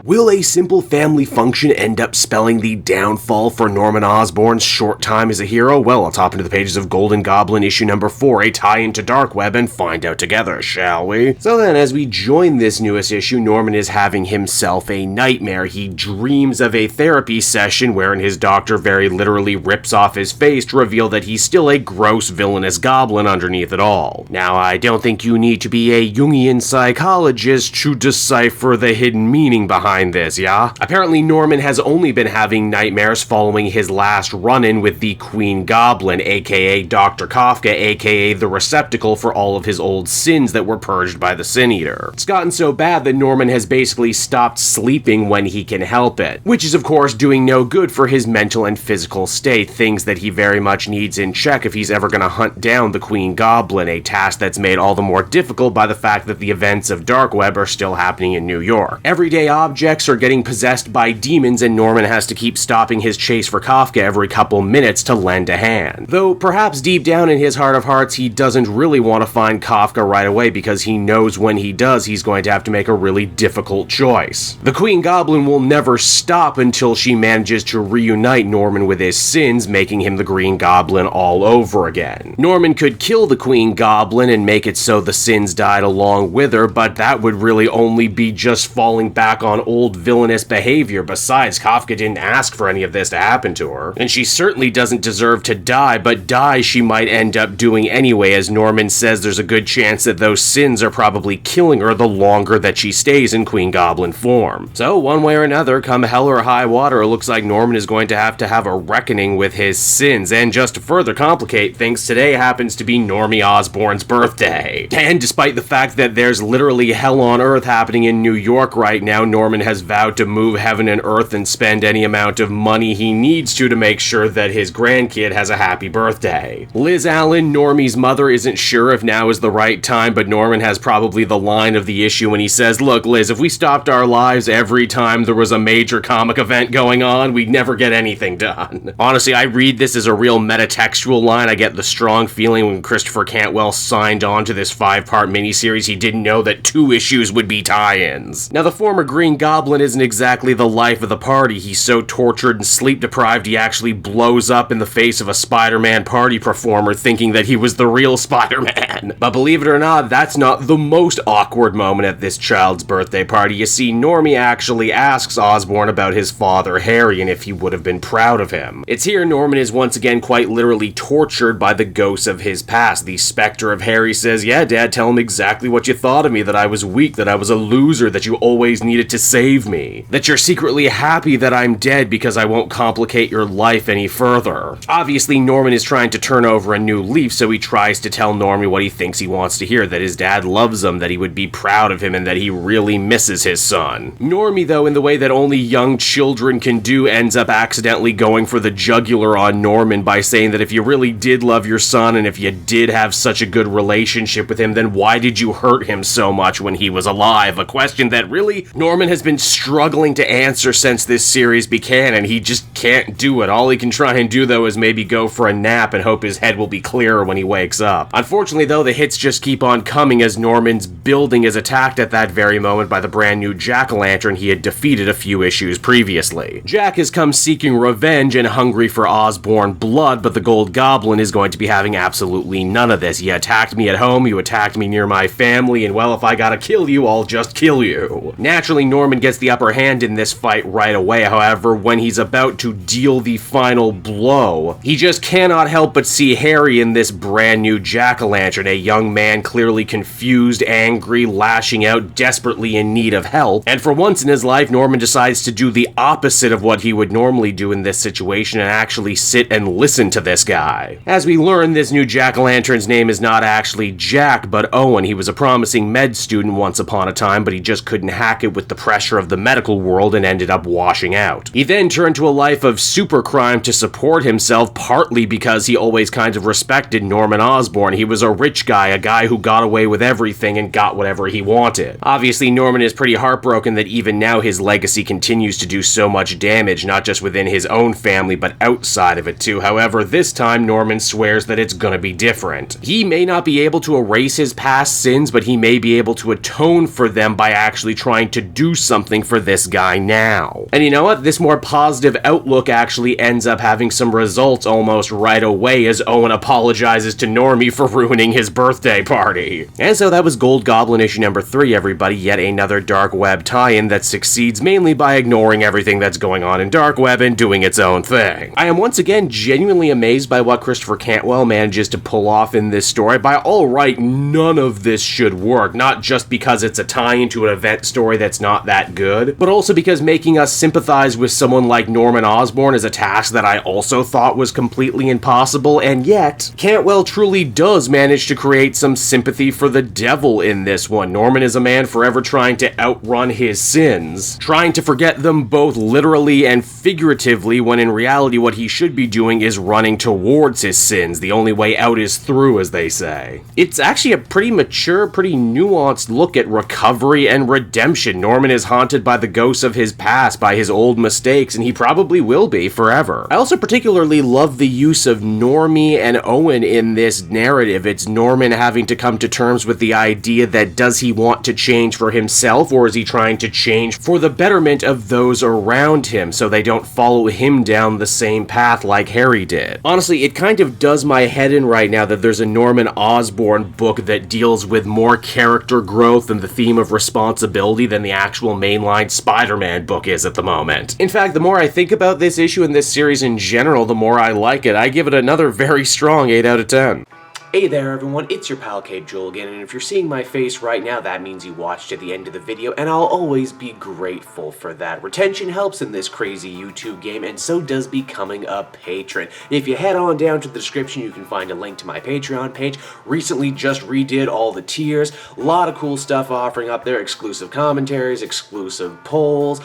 Will a simple family function end up spelling the downfall for Norman Osborn's short time as a hero? Well, let's hop into the pages of Golden Goblin issue number 4, a tie-in to Dark Web, and find out together, shall we? So then, as we join this newest issue, Norman is having himself a nightmare. He dreams of a therapy session wherein his doctor very literally rips off his face to reveal that he's still a gross, villainous goblin underneath it all. Now, I don't think you need to be a Jungian psychologist to decipher the hidden meaning behind this, yeah? Apparently, Norman has only been having nightmares following his last run-in with the Queen Goblin, aka Dr. Kafka, aka the receptacle for all of his old sins that were purged by the Sin Eater. It's gotten so bad that Norman has basically stopped sleeping when he can help it, which is of course doing no good for his mental and physical state, things that he very much needs in check if he's ever gonna hunt down the Queen Goblin, a task that's made all the more difficult by the fact that the events of Dark Web are still happening in New York. Everyday objects are getting possessed by demons, and Norman has to keep stopping his chase for Kafka every couple minutes to lend a hand. Though perhaps deep down in his heart of hearts, he doesn't really want to find Kafka right away because he knows when he does, he's going to have to make a really difficult choice. The Queen Goblin will never stop until she manages to reunite Norman with his sins, making him the Green Goblin all over again. Norman could kill the Queen Goblin and make it so the sins died along with her, but that would really only be just falling back on old villainous behavior. Besides, Kafka didn't ask for any of this to happen to her, and she certainly doesn't deserve to die, but die she might end up doing anyway, as Norman says there's a good chance that those sins are probably killing her the longer that she stays in Queen Goblin form. So one way or another, come hell or high water, it looks like Norman is going to have a reckoning with his sins, and just to further complicate things, today happens to be Normie Osborn's birthday. And despite the fact that there's literally hell on earth happening in New York right now, Norman has vowed to move heaven and earth and spend any amount of money he needs to make sure that his grandkid has a happy birthday. Liz Allen, Normie's mother, isn't sure if now is the right time, but Norman has probably the line of the issue when he says, "Look, Liz, if we stopped our lives every time there was a major comic event going on, we'd never get anything done." Honestly, I read this as a real metatextual line. I get the strong feeling when Christopher Cantwell signed on to this 5-part miniseries, he didn't know that 2 issues would be tie-ins. Now, the former Green Goblin isn't exactly the life of the party. He's so tortured and sleep-deprived he actually blows up in the face of a Spider-Man party performer thinking that he was the real Spider-Man. But believe it or not, that's not the most awkward moment at this child's birthday party. You see, Normie actually asks Osborn about his father, Harry, and if he would have been proud of him. It's here Norman is once again quite literally tortured by the ghosts of his past. The specter of Harry says, "Yeah, Dad, tell him exactly what you thought of me, that I was weak, that I was a loser, that you always needed to save me, that you're secretly happy that I'm dead because I won't complicate your life any further." Obviously, Norman is trying to turn over a new leaf, so he tries to tell Normie what he thinks he wants to hear, that his dad loves him, that he would be proud of him, and that he really misses his son. Normie, though, in the way that only young children can do, ends up accidentally going for the jugular on Norman by saying that if you really did love your son, and if you did have such a good relationship with him, then why did you hurt him so much when he was alive? A question that really Norman has been struggling to answer since this series began, and he just can't do it. All he can try and do, though, is maybe go for a nap and hope his head will be clearer when he wakes up. Unfortunately, though, the hits just keep on coming as Norman's building is attacked at that very moment by the brand new Jack-o'-lantern he had defeated a few issues previously. Jack has come seeking revenge and hungry for Osborn blood, but the Gold Goblin is going to be having absolutely none of this. You attacked me at home, you attacked me near my family, and well, if I gotta kill you, I'll just kill you. Naturally, Norman gets the upper hand in this fight right away. However, when he's about to deal the final blow, he just cannot help but see Harry in this brand new Jack-o'-lantern, a young man clearly confused, angry, lashing out, desperately in need of help. And for once in his life, Norman decides to do the opposite of what he would normally do in this situation and actually sit and listen to this guy. As we learn, this new Jack-o'-lantern's name is not actually Jack, but Owen. He was a promising med student once upon a time, but he just couldn't hack it with the pressure of the medical world and ended up washing out. He then turned to a life of supercrime to support himself, partly because he always kind of respected Norman Osborn. He was a rich guy, a guy who got away with everything and got whatever he wanted. Obviously, Norman is pretty heartbroken that even now his legacy continues to do so much damage, not just within his own family, but outside of it too. However, this time Norman swears that it's gonna be different. He may not be able to erase his past sins, but he may be able to atone for them by actually trying to do something something for this guy now. And you know what? This more positive outlook actually ends up having some results almost right away as Owen apologizes to Normie for ruining his birthday party. And so that was Gold Goblin issue number 3, everybody. Yet another Dark Web tie-in that succeeds mainly by ignoring everything that's going on in Dark Web and doing its own thing. I am once again genuinely amazed by what Christopher Cantwell manages to pull off in this story. By all right, none of this should work, not just because it's a tie-in to an event story that's not that good, but also because making us sympathize with someone like Norman Osborn is a task that I also thought was completely impossible, and yet, Cantwell truly does manage to create some sympathy for the devil in this one. Norman is a man forever trying to outrun his sins, trying to forget them both literally and figuratively, when in reality what he should be doing is running towards his sins. The only way out is through, as they say. It's actually a pretty mature, pretty nuanced look at recovery and redemption. Norman is haunted by the ghosts of his past, by his old mistakes, and he probably will be forever. I also particularly love the use of Normie and Owen in this narrative. It's Norman having to come to terms with the idea that does he want to change for himself, or is he trying to change for the betterment of those around him so they don't follow him down the same path like Harry did. Honestly, it kind of does my head in right now that there's a Norman Osborn book that deals with more character growth and the theme of responsibility than the actual mainline Spider-Man book is at the moment. In fact, the more I think about this issue and this series in general, the more I like it. I give it another very strong 8 out of 10. Hey there everyone, it's your pal Cape Joel again, and if you're seeing my face right now, that means you watched to the end of the video, and I'll always be grateful for that. Retention helps in this crazy YouTube game, and so does becoming a patron. If you head on down to the description, you can find a link to my Patreon page. Recently just redid all the tiers, a lot of cool stuff offering up there, exclusive commentaries, exclusive polls,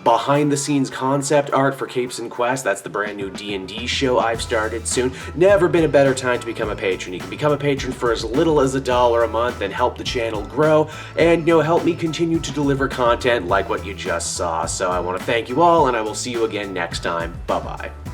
behind the scenes concept art for Capes and Quest. That's the brand new D&D show I've started soon. Never been a better time to become a patron. You can become a patron for as little as $1 a month and help the channel grow and, help me continue to deliver content like what you just saw. So I want to thank you all, and I will see you again next time. Bye-bye.